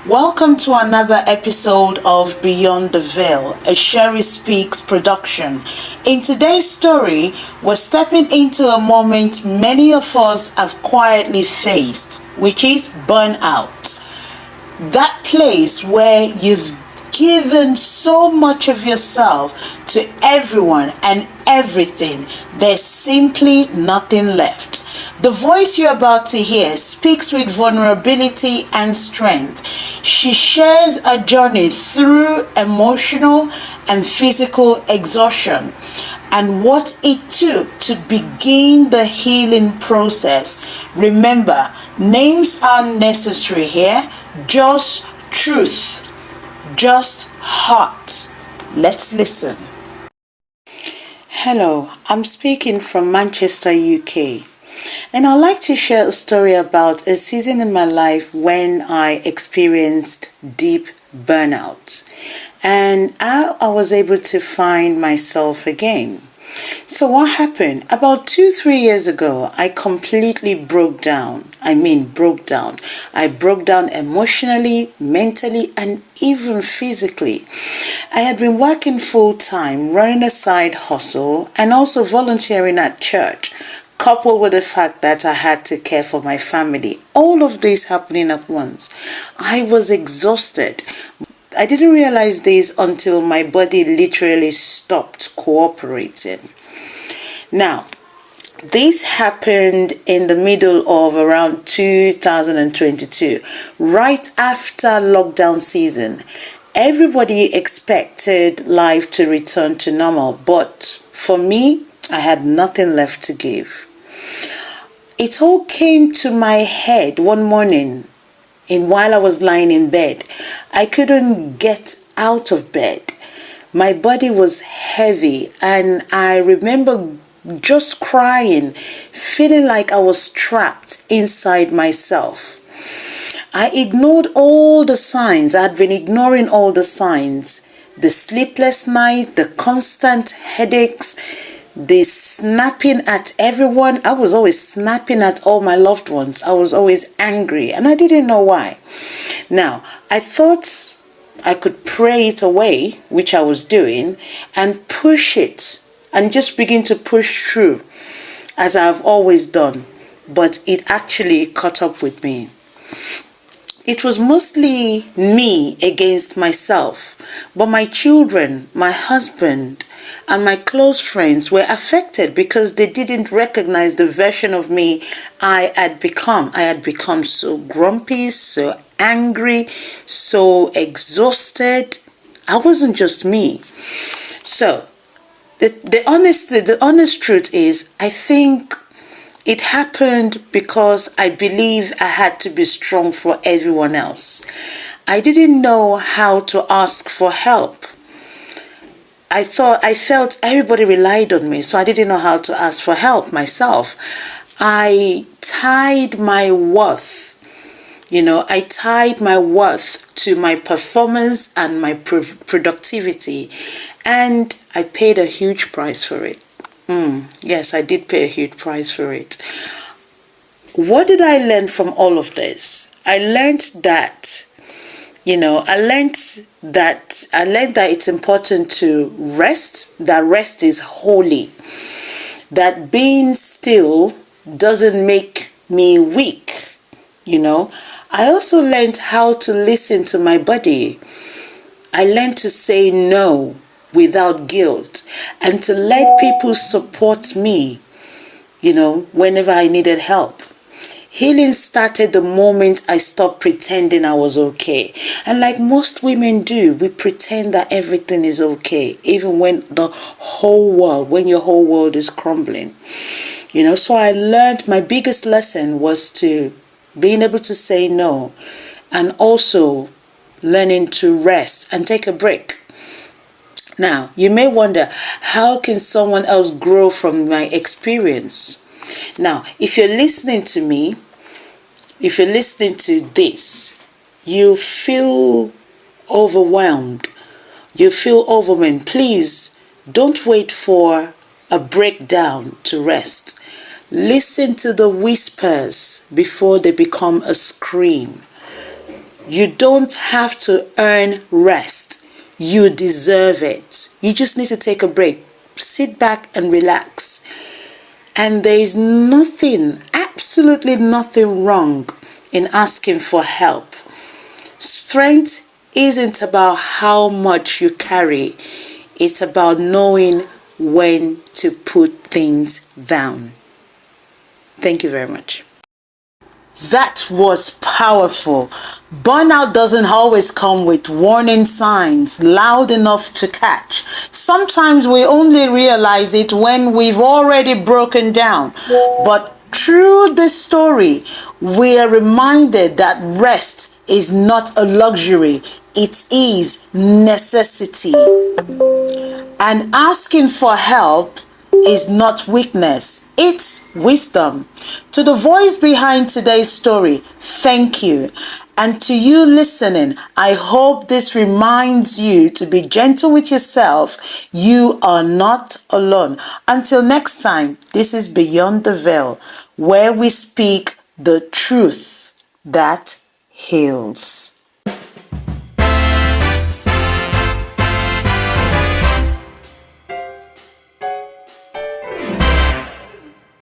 Welcome to another episode of Beyond the Veil, a Sherry Speaks production. In today's story, we're stepping into a moment many of us have quietly faced, which is burnout. That place where you've given so much of yourself to everyone and everything, there's simply nothing left. The voice you're about to hear speaks with vulnerability and strength. She shares a journey through emotional and physical exhaustion and what it took to begin the healing process. Remember, names aren't necessary here, just truth, just heart. Let's listen. Hello, I'm speaking from Manchester, UK. And I'd like to share a story about a season in my life when I experienced deep burnout and how I was able to find myself again. So what happened? About 2-3 years ago, I completely broke down. I broke down emotionally, mentally, and even physically. I had been working full-time, running a side hustle, and also volunteering at church, coupled with the fact that I had to care for my family. All of this happening at once. I was exhausted. I didn't realize this until my body literally stopped cooperating. Now, this happened in the middle of around 2022, right after lockdown season. Everybody expected life to return to normal, but for me, I had nothing left to give. It all came to my head one morning while I was lying in bed. I couldn't get out of bed. My body was heavy and I remember just crying, feeling like I was trapped inside myself. I ignored all the signs. I had been ignoring all the signs. The sleepless night, the constant headaches, the snapping at everyone. I was always snapping at all my loved ones. I was always angry and I didn't know why. Now, I thought I could pray it away, which I was doing, and push it and just begin to push through as I've always done. But it actually caught up with me. It was mostly me against myself, but my children, my husband, and my close friends were affected because they didn't recognize the version of me I had become. I had become so grumpy, so angry, so exhausted. I wasn't just me. So, the honest truth is, I think it happened because I believe I had to be strong for everyone else. I didn't know how to ask for help. I felt everybody relied on me, so I didn't know how to ask for help myself. I tied my worth to my performance and my productivity, and I paid a huge price for it. Yes, I did pay a huge price for it. What did I learn from all of this? I learned that it's important to rest, that rest is holy, that being still doesn't make me weak. I also learned how to listen to my body. I learned to say no without guilt and to let people support me, whenever I needed help. Healing started the moment I stopped pretending I was okay. And like most women do, we pretend that everything is okay, even when your whole world is crumbling. So I learned my biggest lesson was to being able to say no and also learning to rest and take a break. Now, you may wonder, how can someone else grow from my experience? Now, if you're listening to me, if you're listening to this, you feel overwhelmed, please don't wait for a breakdown to rest. Listen to the whispers before they become a scream. You don't have to earn rest. You deserve it. You just need to take a break. Sit back and relax. And there is nothing, absolutely nothing wrong in asking for help. Strength isn't about how much you carry. It's about knowing when to put things down. Thank you very much. That was powerful. Burnout doesn't always come with warning signs loud enough to catch. Sometimes we only realize it when we've already broken down. But through this story, we are reminded that rest is not a luxury, it is necessity. And asking for help is not weakness, it's wisdom. To the voice behind today's story, thank you. And to you listening, I hope this reminds you to be gentle with yourself. You are not alone. Until next time, this is Beyond the Veil, where we speak the truth that heals.